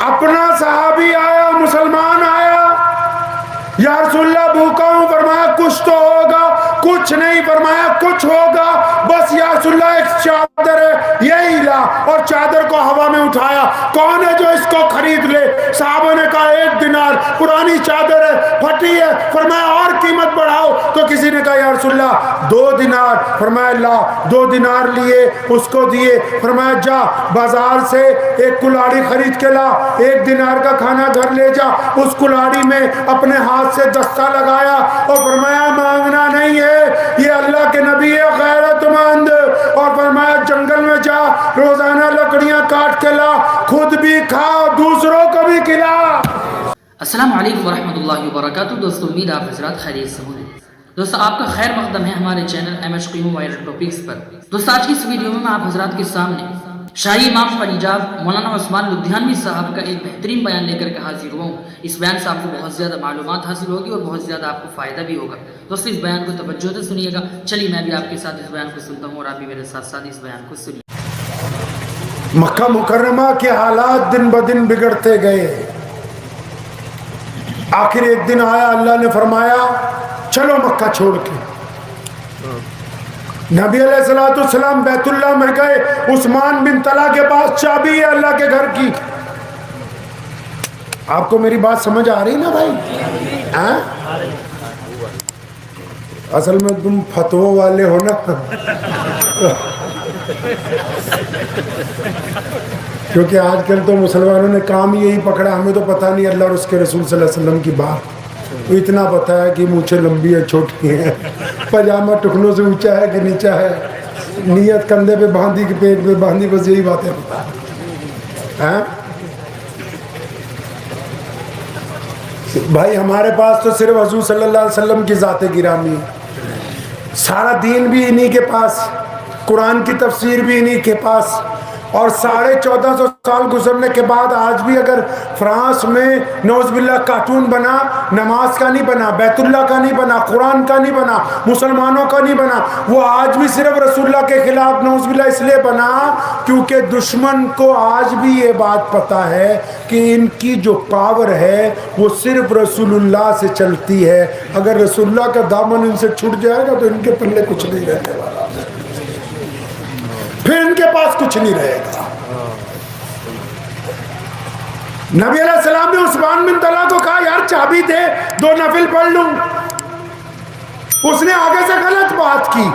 اپنا صحابی آیا، مسلمان آیا، یا رسول اللہ بھوکا ہوں، فرمایا کچھ تو ہوگا، کچھ نہیں، فرمایا کچھ ہوگا، بس یا رسول اللہ ایک چادر ہے، یہی لا، اور چادر کو ہوا میں اٹھایا، کون ہے جو اس کو خرید لے؟ صحابہ نے کہا 1 دینار، پرانی چادر ہے، پھٹی ہے، فرمایا اور قیمت بڑھاؤ، تو کسی نے کہا یا رسول اللہ 2 دینار، فرمایا لا، 2 دینار لیے، اس کو دیے، فرمایا جا بازار سے ایک کلاڑی خرید کے لا، 1 دینار کا کھانا گھر لے جا، اس کلاڑی میں اپنے ہاتھ سے دستہ لگایا اور فرمایا مانگنا نہیں ہے، یہ اللہ کے نبی ہے غیرت مند، اور فرمایا جنگل میں جا، روزانہ لکڑیاں کاٹ کے لا، خود بھی کھا، دوسروں کو بھی کھلا۔ السلام علیکم ورحمۃ اللہ وبرکاتہ۔ دوستو امید آپ حضرات خیریت سے ہوں گے۔ دوستو آپ کا خیر مقدم ہے ہمارے چینل MH قیوم وائرل ٹاپکس پر۔ دوستو آج کی اس ویڈیو میں آپ حضرات کے سامنے شاہی امام پنجاب مولانا عثمان لدھیانوی صاحب کا ایک بہترین بیان لے کر کے حاضر ہوا ہوں۔ اس بیان سے آپ کو بہت زیادہ معلومات حاصل ہوگی اور بہت زیادہ آپ کو فائدہ بھی ہوگا۔ دوستو اس بیان کو توجہ سے سنیے گا۔ چلیے میں بھی آپ کے ساتھ اس بیان کو سنتا ہوں اور آپ بھی میرے ساتھ ساتھ اس بیان کو سنیے۔ مکہ مکرمہ کے حالات دن بدن بگڑتے گئے، آخر ایک دن آیا، اللہ نے فرمایا چلو مکہ چھوڑ کے۔ نبی علیہ السلام بیت اللہ میں گئے، عثمان بن طلحہ کے پاس چابی ہے اللہ کے گھر کی۔ آپ کو میری بات سمجھ آ رہی نا بھائی؟ اصل میں تم فتووں والے ہو نا، کیونکہ آج کل تو مسلمانوں نے کام یہی پکڑا، ہمیں تو پتہ نہیں اللہ اور اس کے رسول صلی اللہ علیہ وسلم کی بات، اتنا پتہ ہے کہ مونچھیں لمبی ہے چھوٹی ہیں، پاجامہ ٹکنوں سے اونچا ہے کہ نیچا ہے، نیت کندھے پہ باندھی کہ پیٹ پہ باندھی، بس یہی باتیں پتہ ہے۔ بھائی ہمارے پاس تو صرف حضور صلی اللہ علیہ وسلم کی ذات گرامی ہے، سارا دین بھی انہی کے پاس، قرآن کی تفسیر بھی انہی کے پاس، اور 1450 سال گزرنے کے بعد آج بھی اگر فرانس میں نعوذ باللہ کارٹون بنا، نماز کا نہیں بنا، بیت اللہ کا نہیں بنا، قرآن کا نہیں بنا، مسلمانوں کا نہیں بنا، وہ آج بھی صرف رسول اللہ کے خلاف نعوذ باللہ اس لیے بنا کیونکہ دشمن کو آج بھی یہ بات پتہ ہے کہ ان کی جو پاور ہے وہ صرف رسول اللہ سے چلتی ہے، اگر رسول اللہ کا دامن ان سے چھٹ جائے گا تو ان کے پلے کچھ نہیں رہنے والا، پھر ان کے پاس کچھ نہیں رہے گا۔ نبی علیہ السلام نے عثمان بن طلحہ کو کہا یار چابی دے، 2 نفل پڑھ لوں، اس نے آگے سے غلط بات کی،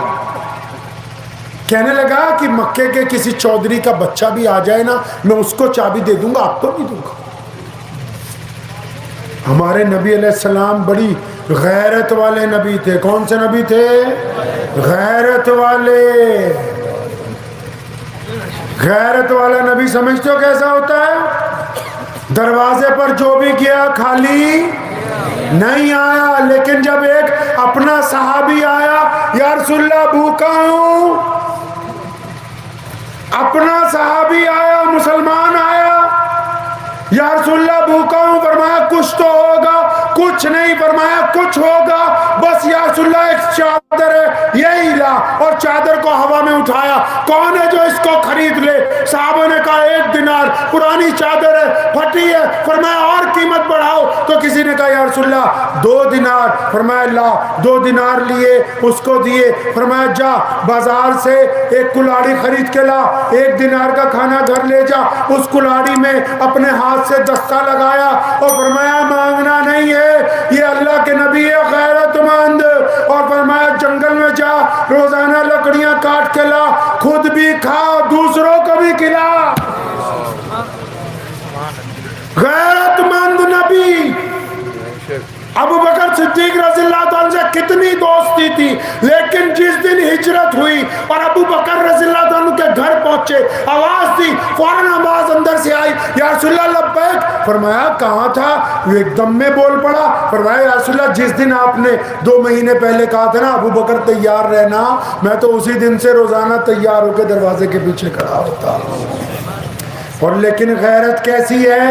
کہنے لگا کہ مکے کے کسی چودھری کا بچہ بھی آ جائے نا میں اس کو چابی دے دوں گا، آپ کو نہیں دوں گا۔ ہمارے نبی علیہ السلام بڑی غیرت والے نبی تھے۔ کون سے نبی تھے؟ غیرت والے۔ غیرت والا نبی سمجھتے ہو کیسا ہوتا ہے؟ دروازے پر جو بھی گیا خالی نہیں آیا، لیکن جب ایک اپنا صحابی آیا، یا رسول اللہ بھوکا ہوں، اپنا صحابی آیا، مسلمان آیا، یا رسول اللہ بھوکا ہوں، فرمایا کچھ تو ہوگا، کچھ نہیں، فرمایا کچھ ہوگا، بس یا رسول اللہ ایک چادر ہے، یہی لا، اور چادر کو ہوا میں اٹھایا، کون ہے جو اس کو خرید لے؟ صحابہ نے کہا 1 دینار، پرانی چادر ہے، پھٹی ہے، فرمایا اور قیمت بڑھاؤ، تو کسی نے کہا یا رسول اللہ 2 دینار، فرمایا لا، 2 دینار لیے، اس کو دیے، فرمایا جا بازار سے ایک کلاڑی خرید کے لا، 1 دینار کا کھانا گھر لے جا، اس کلاڑی میں اپنے ہاتھ سے دستہ لگایا اور فرمایا مانگنا نہیں ہے، یہ اللہ کے نبی ہے غیرت مند، اور فرمایا جنگل میں جا، روزانہ لکڑیاں کاٹ کے لا، خود بھی کھا، دوسروں کو بھی کھلا۔ غیرت مند نبی۔ ابو بکر صدیق رضی اللہ عنہ سے کتنی دوستی تھی، لیکن جس دن ہجرت ہوئی اور ابو بکر رضی اللہ عنہ کے گھر پہنچے، آواز دی، فوراً آواز اندر سے آئی، یا رسول اللہ لبیک، فرمایا کہاں تھا؟ وہ ایک دم میں بول پڑا، فرمایا یا رسول اللہ جس دن آپ نے 2 مہینے پہلے کہا تھا نا ابو بکر تیار رہنا، میں تو اسی دن سے روزانہ تیار ہو کے دروازے کے پیچھے کھڑا ہوتا۔ اور لیکن غیرت کیسی ہے،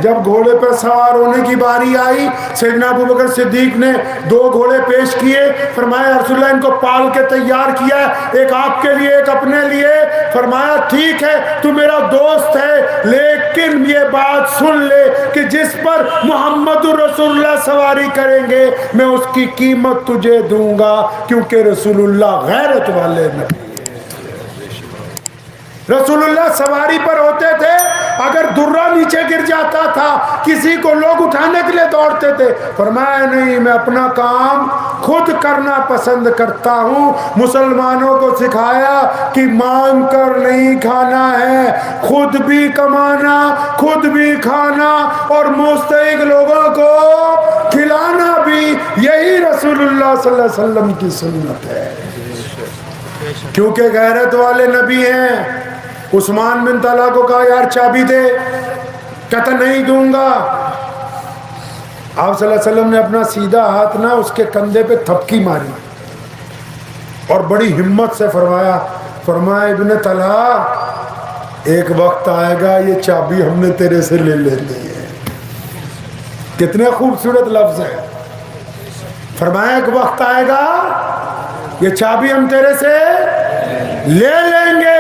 جب گھوڑے پر سوار ہونے کی باری آئی سیدنا ابوبکر صدیق نے 2 گھوڑے پیش کیے، فرمایا یا رسول اللہ ان کو پال کے تیار کیا ہے، ایک آپ کے لیے ایک اپنے لیے۔ فرمایا ٹھیک ہے تو میرا دوست ہے، لیکن یہ بات سن لے کہ جس پر محمد رسول اللہ سواری کریں گے میں اس کی قیمت تجھے دوں گا، کیونکہ رسول اللہ غیرت والے نبی، رسول اللہ سواری پر ہوتے تھے، اگر درہ نیچے گر جاتا تھا کسی کو لوگ اٹھانے کے لیے دوڑتے تھے، فرمایا نہیں میں اپنا کام خود کرنا پسند کرتا ہوں۔ مسلمانوں کو سکھایا کہ مانگ کر نہیں کھانا ہے، خود بھی کمانا، خود بھی کھانا اور مستحق لوگوں کو کھلانا بھی، یہی رسول اللہ صلی اللہ علیہ وسلم کی سنت ہے، کیونکہ غیرت والے نبی ہیں۔ عثمان بن طلحہ کو کہا یار چابی دے، کہتا نہیں دوں گا۔ آپ صلی اللہ علیہ وسلم نے اپنا سیدھا ہاتھ نہ اس کے کندھے پہ تھپکی ماری اور بڑی ہمت سے فرمایا ابن طلحہ ایک وقت آئے گا یہ چابی ہم نے تیرے سے لے لینی ہے۔ کتنے خوبصورت لفظ ہے، فرمایا ایک وقت آئے گا یہ چابی ہم تیرے سے لے لیں گے۔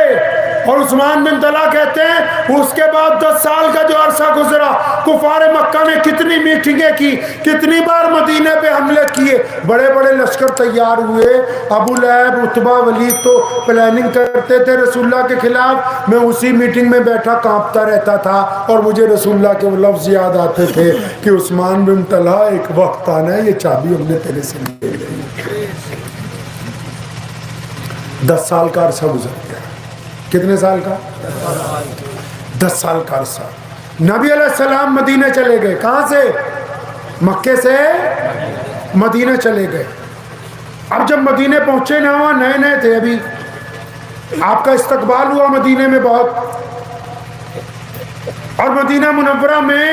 اور عثمان بن طلحہ کہتے ہیں اس کے بعد 10 سال کا جو عرصہ گزرا، کفار مکہ نے کتنی میٹنگیں کی، کتنی بار مدینے پہ حملے کیے، بڑے بڑے لشکر تیار ہوئے، ابو لہب عتبہ ولید تو پلاننگ کرتے تھے رسول اللہ کے خلاف، میں اسی میٹنگ میں بیٹھا کانپتا رہتا تھا اور مجھے رسول اللہ کے وہ لفظ یاد آتے تھے کہ عثمان بن طلحہ ایک وقت آنا ہے یہ چابی ہم نے تیرے سے لے لینی۔ 10 سال کا عرصہ گزر گیا۔ کتنے سال کا؟ 10 سال کا عرصہ۔ نبی علیہ السلام مدینے چلے گئے، کہاں سے؟ مکے سے مدینے چلے گئے۔ اب جب مدینے پہنچے نا، وہاں نئے نئے تھے، ابھی آپ کا استقبال ہوا مدینے میں بہت، اور مدینہ منورہ میں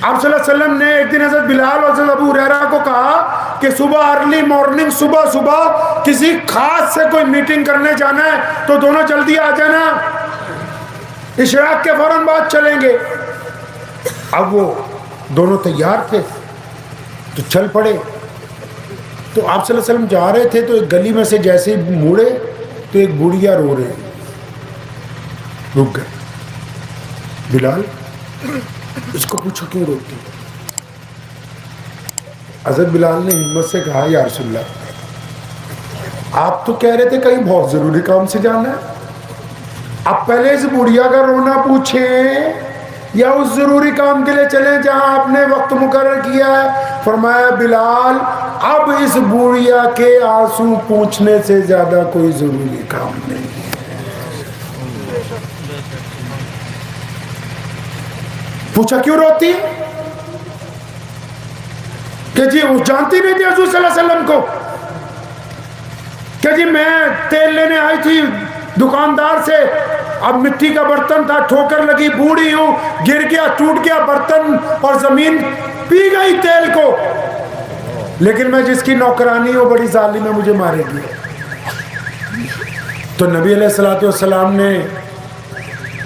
آپ صلی اللہ علیہ وسلم نے ایک دن حضرت بلال اور حضرت ابو ہریرہ کو کہا کہ صبح ارلی مارننگ، صبح کسی خاص سے کوئی میٹنگ کرنے جانا ہے تو دونوں جلدی آ جانا، اشراق کے فوراً بعد چلیں گے۔ اب وہ دونوں تیار تھے تو چل پڑے۔ تو آپ صلی اللہ علیہ وسلم جا رہے تھے تو ایک گلی میں سے جیسے ہی مڑے تو ایک بڑھیا رو رہے، رک گئے۔ بلال اس کو پوچھو کیوں روتی؟ حضرت بلال نے ہمت سے کہا یا رسول اللہ آپ تو کہہ رہے تھے کہیں بہت ضروری کام سے جانا ہے، اب پہلے اس بڑھیا کا رونا پوچھیں یا اس ضروری کام کے لیے چلیں جہاں آپ نے وقت مقرر کیا ہے؟ فرمایا بلال اب اس بڑھیا کے آنسو پوچھنے سے زیادہ کوئی ضروری کام نہیں ہے۔ پوچھا کیوں روتی؟ کہ جی وہ جانتی نہیں تھی حضور صلی اللہ علیہ وسلم کو، کہ جی میں تیل لینے آئی تھی دکاندار سے، اب مٹی کا برتن تھا، ٹھوکر لگی، بوڑھی ہوں، گر گیا، ٹوٹ گیا برتن اور زمین پی گئی تیل کو، لیکن میں جس کی نوکرانی ہوں بڑی ظالم ہے، مجھے مارے گی۔ تو نبی علیہ الصلوۃ والسلام نے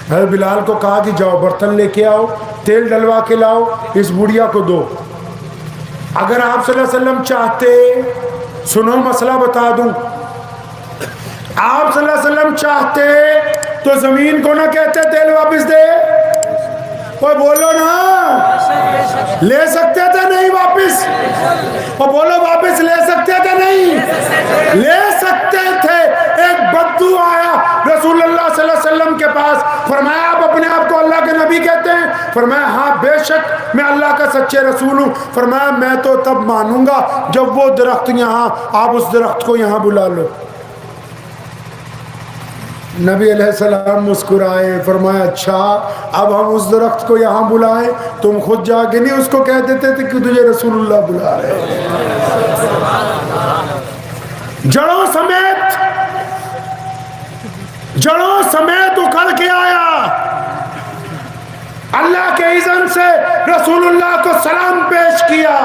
حضرت بلال کو کہا کہ جاؤ برتن لے کے آؤ، تیل ڈلوا کے لاؤ، اس بڑھیا کو دو۔ اگر آپ صلی اللہ علیہ وسلم چاہتے، سنو مسئلہ بتا دوں، آپ صلی اللہ علیہ وسلم چاہتے تو زمین کو نہ کہتے تیل واپس دے، اور بولو نا لے سکتے تھے نہیں واپس، اور بولو واپس لے سکتے تھے نہیں لے سکتے تھے۔ ایک بدو آیا رسول اللہ صلی اللہ علیہ وسلم کے پاس، فرمایا آپ اپنے آپ کو اللہ کے نبی کہتے ہیں؟ فرمایا ہاں بے شک میں اللہ کا سچے رسول ہوں۔ فرمایا میں تو تب مانوں گا جب وہ درخت یہاں، آپ اس درخت کو یہاں بلا لو۔ نبی علیہ السلام مسکرائے، فرمایا اچھا اب ہم اس درخت کو یہاں بلائیں؟ تم خود جا کے نہیں اس کو کہہ دیتے تھے کہ تجھے رسول اللہ بلا رہے ہیں؟ جڑوں سمیت اکھڑ کے آیا، اللہ کے اذن سے رسول اللہ کو سلام پیش کیا۔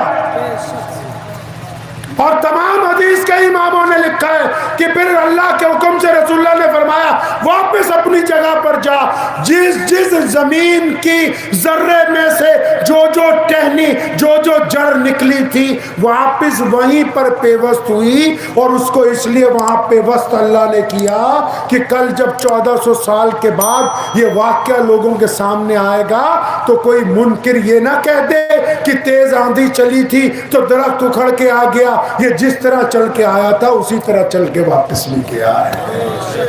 اور تمام حدیث کے اماموں نے لکھا ہے کہ پھر اللہ کے حکم سے رسول اللہ نے فرمایا واپس اپنی جگہ پر جا، جس زمین کی ذرے میں سے جو ٹہنی جو جڑ نکلی تھی واپس وہیں پر پیوست ہوئی، اور اس کو اس لیے وہاں پیوست اللہ نے کیا کہ کل جب 1400 سال کے بعد یہ واقعہ لوگوں کے سامنے آئے گا تو کوئی منکر یہ نہ کہہ دے کہ تیز آندھی چلی تھی تو درخت اکھڑ کے آ گیا، یہ جس طرح چل کے آیا تھا اسی طرح چل کے واپس بھی گیا ہے۔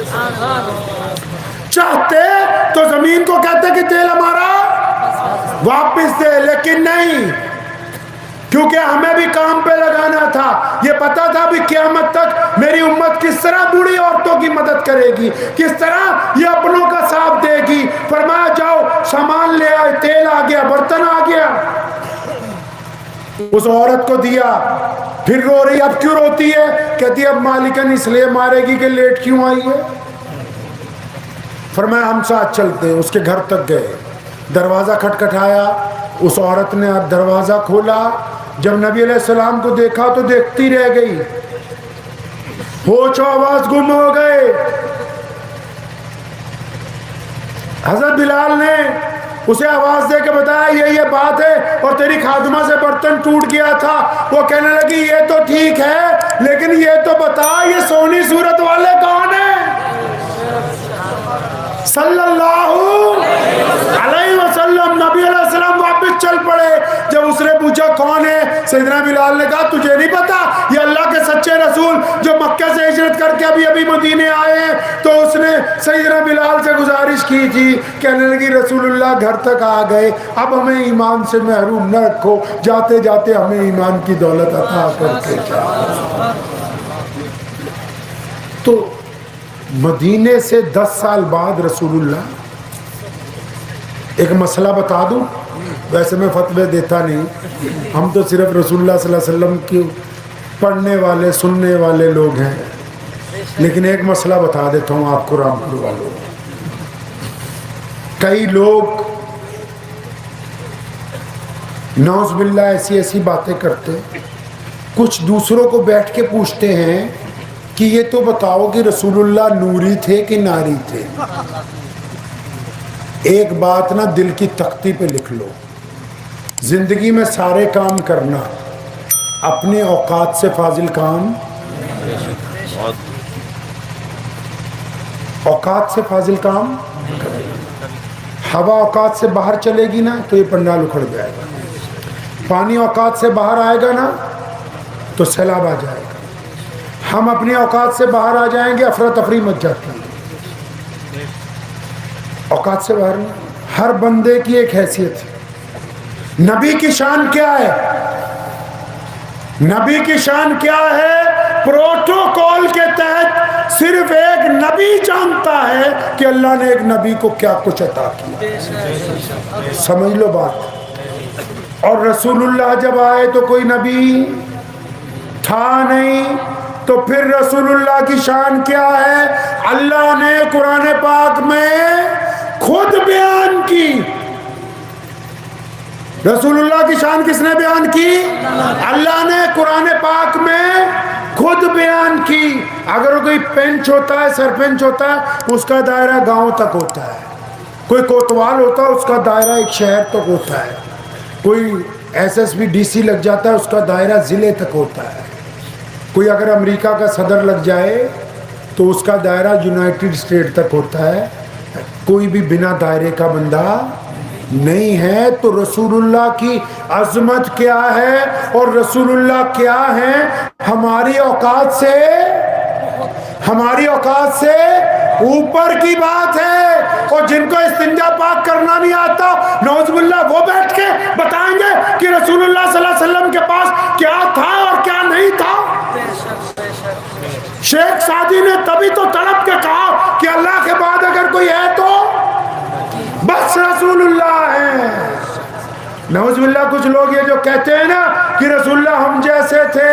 چاہتے تو زمین کو کہتے کہ تیل ہمارا واپس دے، لیکن نہیں، کیونکہ ہمیں بھی کام پہ لگانا تھا۔ یہ پتا تھا بھی قیامت تک میری امت کس طرح بوڑھی عورتوں کی مدد کرے گی، کس طرح یہ اپنوں کا ساتھ دے گی۔ فرمایا جاؤ سامان لے آئے، تیل آ گیا، برتن آ گیا، اس عورت کو دیا، پھر رو رہی، اب کیوں روتی ہے؟ کہتی ہے اب مالکن اس لیے مارے گی کہ لیٹ کیوں آئی ہے۔ فرمایا ہم ساتھ چلتے ہیں۔ اس کے گھر تک گئے، دروازہ کھٹکھٹایا، اس عورت نے دروازہ کھولا، جب نبی علیہ السلام کو دیکھا تو دیکھتی رہ گئی، ہوش و آواز گم ہو گئے۔ حضرت بلال نے اسے آواز دے کے بتایا یہ بات ہے، اور تیری خادمہ سے برتن ٹوٹ گیا تھا۔ وہ کہنے لگی یہ تو ٹھیک ہے، لیکن یہ تو بتا یہ سونی صورت والے کون ہیں؟ صلی اللہ علیہ وسلم۔ نبی علیہ السلام واپس چل پڑے۔ جب اس نے پوچھا کون ہے، سیدنا بلال نے کہا تجھے نہیں پتا یہ اللہ کے سچے رسول جو مکہ سے ہجرت کر کے ابھی مدینے آئے ہیں۔ تو اس نے سیدنا بلال سے گزارش کی تھی، کہنے لگی رسول اللہ گھر تک آ گئے، اب ہمیں ایمان سے محروم نہ رکھو، جاتے جاتے ہمیں ایمان کی دولت عطا کر کے جاؤ۔ تو مدینے سے 10 سال بعد رسول اللہ، ایک مسئلہ بتا دوں، ویسے میں فتوے دیتا نہیں، ہم تو صرف رسول اللہ صلی اللہ علیہ وسلم کی پڑھنے والے سننے والے لوگ ہیں، لیکن ایک مسئلہ بتا دیتا ہوں آپ کو رامپور والوں۔ کئی لوگ نعوذ باللہ ایسی باتیں کرتے، کچھ دوسروں کو بیٹھ کے پوچھتے ہیں کہ یہ تو بتاؤ کہ رسول اللہ نوری تھے کہ ناری تھے؟ ایک بات نا دل کی تختی پہ لکھ لو، زندگی میں سارے کام کرنا، اپنے اوقات سے فاضل کام، اوقات سے فاضل کام۔ ہوا اوقات سے باہر چلے گی نا تو یہ پنڈال اکھڑ جائے گا، پانی اوقات سے باہر آئے گا نا تو سیلاب آ جائے گا، ہم اپنی اوقات سے باہر آ جائیں گے افراتفری مچ جاتی ہے۔ اوقات سے باہر نہیں، ہر بندے کی ایک حیثیت ہے۔ نبی کی شان کیا ہے؟ نبی کی شان کیا ہے؟ پروٹوکول کے تحت صرف ایک نبی جانتا ہے کہ اللہ نے ایک نبی کو کیا کچھ عطا کیا، سمجھ لو بات۔ اور رسول اللہ جب آئے تو کوئی نبی تھا نہیں، تو پھر رسول اللہ کی شان کیا ہے؟ اللہ نے قرآن پاک میں خود بیان کی۔ رسول اللہ کی شان کس نے بیان کی؟ اللہ نے قرآن پاک میں خود بیان کی۔ اگر کوئی پنچ ہوتا ہے، سرپنچ ہوتا ہے، اس کا دائرہ گاؤں تک ہوتا ہے، کوئی کوتوال ہوتا ہے اس کا دائرہ ایک شہر تک ہوتا ہے، کوئی S S P D C لگ جاتا ہے اس کا دائرہ ضلع تک ہوتا ہے، کوئی اگر امریکہ کا صدر لگ جائے تو اس کا دائرہ یونائٹڈ اسٹیٹ تک ہوتا ہے، کوئی بھی بنا دائرے کا بندہ نہیں ہے۔ تو رسول اللہ کی عظمت کیا ہے اور رسول اللہ کیا ہے؟ ہماری اوقات سے اوپر کی بات ہے۔ اور جن کو استنجا پاک کرنا نہیں آتا نعوذ باللہ، وہ بیٹھ کے بتائیں گے کہ رسول اللہ صلی اللہ علیہ وسلم کے پاس کیا تھا اور کیا نہیں تھا۔ شیخ سعدی نے تبھی تو تڑپ کے کہا کہ اللہ کے بعد اگر کوئی ہے تو بس رسول اللہ ہے۔ نعوذ باللہ کچھ لوگ یہ جو کہتے ہیں نا کہ رسول اللہ ہم جیسے تھے،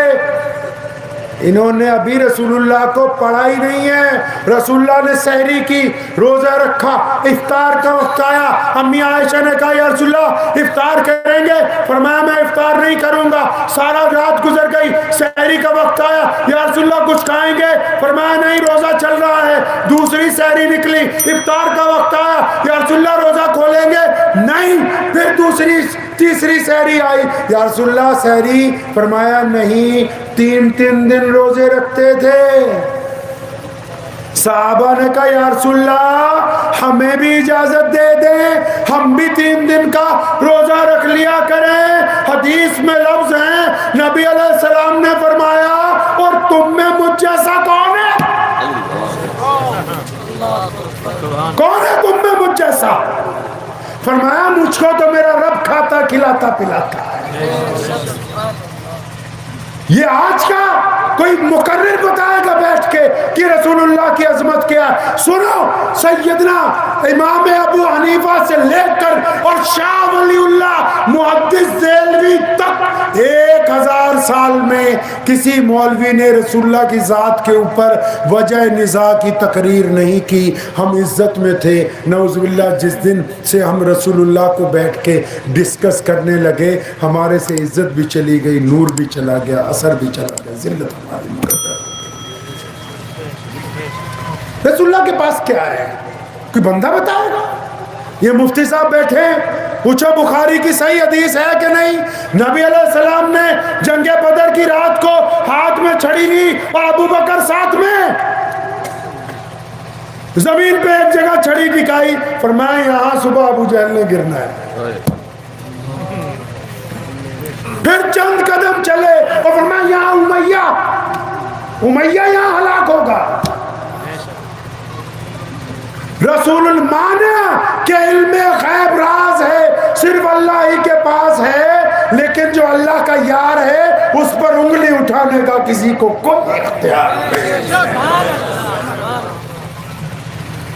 انہوں نے ابھی رسولullah کو پڑھا ہی نہیں ہے. رسولullah نے سحری کی, روزہ رکھا, افطار کا وقت آیا, امی عائشہ نے کہا یا رسولullah افطار کریں گے؟ فرمایا میں افطار نہیں کروں گا. سارا رات گزر گئی, سحری کا وقت آیا, یا رسولullah کچھ کھائیں گے؟ فرمایا نہیں, روزہ چل رہا ہے. دوسری سحری نکلی, افطار کا وقت آیا, یا رسولullah روزہ کھولیں گے؟ نہیں. پھر دوسری تیسری سحری آئی, یا رسولullah سحری؟ فرمایا نہیں, 3 دن روزے رکھتے تھے. صحابہ نے کہا یا رسول اللہ ہمیں بھی اجازت دے دیں, ہم بھی 3 دن کا روزہ رکھ لیا کریں. حدیث میں لفظ ہیں, نبی علیہ السلام نے فرمایا اور تم میں مجھ جیسا کون ہے؟ کون ہے تم میں مجھ جیسا؟ فرمایا مجھ کو تو میرا رب کھاتا کھلاتا پلاتا ہے. یہ آج کا کوئی مقرر بتائے گا بیٹھ کے کہ رسول اللہ کی عظمت کیا ہے؟ سنو, سیدنا امام ابو حنیفہ سے لے کر اور شاہ ولی اللہ محدث دہلوی تک 1000 سال میں کسی مولوی نے رسول اللہ کی ذات کے اوپر وجہ نزاع کی تقریر نہیں کی. ہم عزت میں تھے. نعوذ باللہ جس دن سے ہم رسول اللہ کو بیٹھ کے ڈسکس کرنے لگے, ہمارے سے عزت بھی چلی گئی, نور بھی چلا گیا, اثر بھی چلا گیا, ذلت ہماری مقدر. رسول اللہ کے پاس کیا ہے؟ کوئی بندہ بتائے گا؟ یہ مفتی صاحب بیٹھے, پوچھو بخاری کی صحیح حدیث ہے کہ نہیں؟ نبی علیہ السلام نے جنگ بدر کی رات کو ہاتھ میں چھڑی لی اور ابو بکر ساتھ میں, زمین پہ ایک جگہ چھڑی ٹکائی, فرمایا یہاں صبح ابو جہل نے گرنا ہے. پھر چند قدم چلے اور فرمایا یہاں امیہ یہاں ہلاک ہوگا. رسول المانا کہ علم غیب راز ہے, صرف اللہ ہی کے پاس ہے, لیکن جو اللہ کا یار ہے اس پر انگلی اٹھانے کا کسی کو کوئی اختیار نہیں.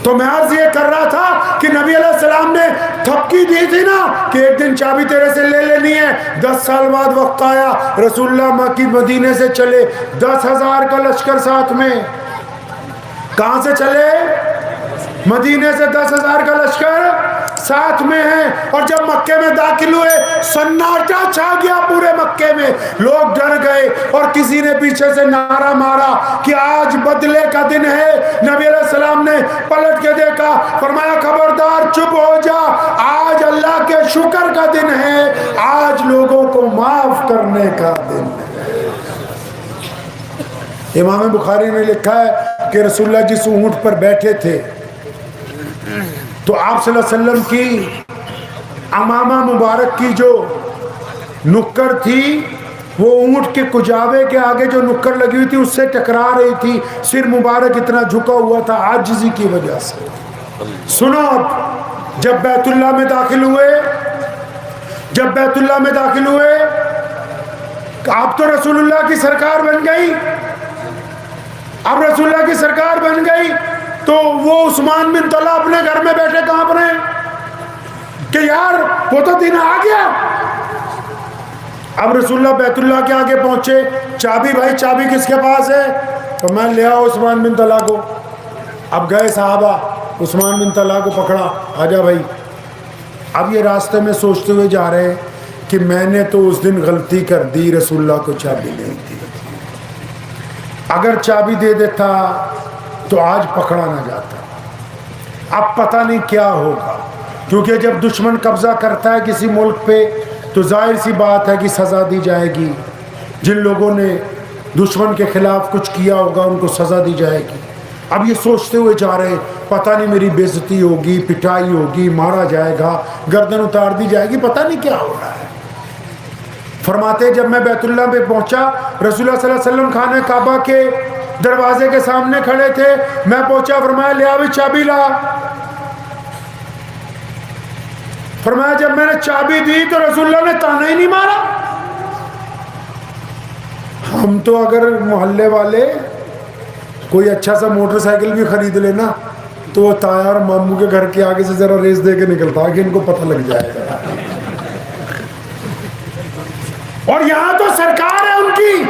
تو میں عرض یہ کر رہا تھا کہ نبی علیہ السلام نے تھپکی دی تھی نا کہ ایک دن چابی تیرے سے لے لینی ہے. 10 سال بعد وقت آیا, رسول اللہ مکی مدینے سے چلے, 10,000 کا لشکر ساتھ میں. کہاں سے چلے؟ مدینے سے 10,000 کا لشکر ساتھ میں ہے. اور جب مکے میں داخل ہوئے سناٹا چھا گیا پورے مکے میں, لوگ ڈر گئے اور کسی نے پیچھے سے نعرہ مارا کہ آج بدلے کا دن ہے. نبی علیہ السلام نے پلٹ کے دیکھا, فرمایا خبردار چپ ہو جا, آج اللہ کے شکر کا دن ہے, آج لوگوں کو معاف کرنے کا دن ہے. امام بخاری نے لکھا ہے کہ رسول اللہ جس اونٹ پر بیٹھے تھے تو آپ صلی اللہ علیہ وسلم کی امامہ مبارک کی جو نکر تھی وہ اونٹ کے کجاوے کے آگے جو نکر لگی ہوئی تھی اس سے ٹکرا رہی تھی. سر مبارک اتنا جھکا ہوا تھا عاجزی کی وجہ سے. سنو, اب جب بیت اللہ میں داخل ہوئے آپ تو رسول اللہ کی سرکار بن گئی. اب رسول اللہ کی سرکار بن گئی تو وہ عثمان بن طلحہ اپنے گھر میں بیٹھے کہاں رہے کہ یار وہ تو دن آ گیا. اب رسول اللہ بیت اللہ کے آگے پہنچے, چابی بھائی چابی کس کے پاس ہے؟ تو میں لے آؤ عثمان بن طلحہ کو. اب گئے صحابہ, عثمان بن طلحہ کو پکڑا, آجا بھائی. اب یہ راستے میں سوچتے ہوئے جا رہے کہ میں نے تو اس دن غلطی کر دی, رسول اللہ کو چابی نہیں دی. اگر چابی دے دیتا تو آج پکڑا نہ جاتا. اب پتہ نہیں کیا ہوگا, کیونکہ جب دشمن قبضہ کرتا ہے کسی ملک پہ تو ظاہر سی بات ہے کہ سزا دی جائے گی. جن لوگوں نے دشمن کے خلاف کچھ کیا ہوگا ان کو سزا دی جائے گی. اب یہ سوچتے ہوئے جا رہے پتہ نہیں میری بے عزتی ہوگی, پٹائی ہوگی, مارا جائے گا, گردن اتار دی جائے گی, پتہ نہیں کیا ہو رہا ہے. فرماتے جب میں بیت اللہ پہ پہنچا, رسول اللہ صلی اللہ علیہ وسلم خانہ کعبہ کے دروازے کے سامنے کھڑے تھے, میں پہنچا, فرمایا لے آوی چابی لا. فرمایا جب میں نے چابی دی تو رسول اللہ نے تانا ہی نہیں مارا. ہم تو اگر محلے والے کوئی اچھا سا موٹر سائیکل بھی خرید لینا تو وہ تایا اور ماموں کے گھر کے آگے سے ذرا ریس دے کے نکلتا کہ ان کو پتہ لگ جائے گا. اور یہاں تو سرکار ہے ان کی,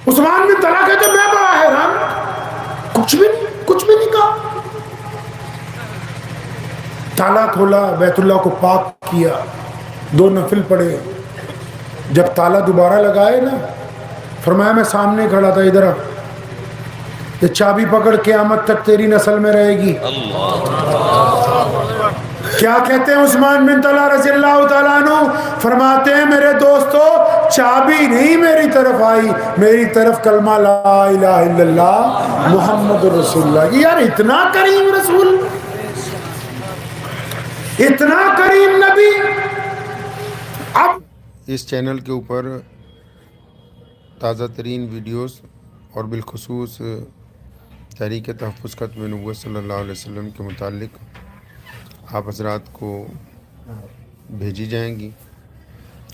عثمان بن طلحہ کہتے میں بڑا حیران، کچھ بھی نہیں کہا. تالا کھولا، بیت اللہ کو پاک کیا، 2 نفل پڑھے. جب تالا دوبارہ لگائے نا، فرمایا میں سامنے کھڑا تھا، ادھر آ، یہ چابی پکڑ قیامت تک تیری نسل میں رہے گی. کیا کہتے ہیں عثمان بن طلحہ رضی اللہ تعالیٰ عنہ؟ فرماتے ہیں میرے دوستو، چابی نہیں میری طرف آئی، میری طرف کلمہ لا الہ الا اللہ محمد رسول اللہ. یار اتنا کریم رسول، اتنا کریم نبی. اب اس چینل کے اوپر تازہ ترین ویڈیوز اور بالخصوص تحریک تحفظ ختم نبوت صلی اللہ علیہ وسلم کے متعلق آپ حضرات کو بھیجی جائیں گی،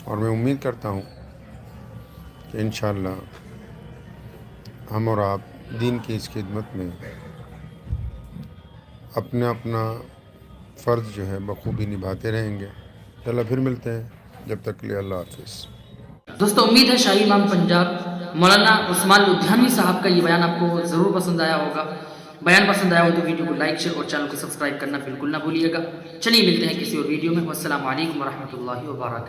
اور میں امید کرتا ہوں کہ انشاءاللہ ہم اور آپ دین کی اس خدمت میں اپنا فرض جو ہے بخوبی نبھاتے رہیں گے. چلو پھر ملتے ہیں، جب تک کے لیے اللہ حافظ. دوستو امید ہے شاہی امام پنجاب مولانا عثمان لدھیانوی صاحب کا یہ بیان آپ کو ضرور پسند آیا ہوگا. بیان پسند آیا ہو تو ویڈیو کو لائک شیئر اور چینل کو سبسکرائب کرنا بالکل نہ بھولیے گا. چلیے ملتے ہیں کسی اور ویڈیو میں. والسلام علیکم ورحمۃ اللہ وبرکاتہ.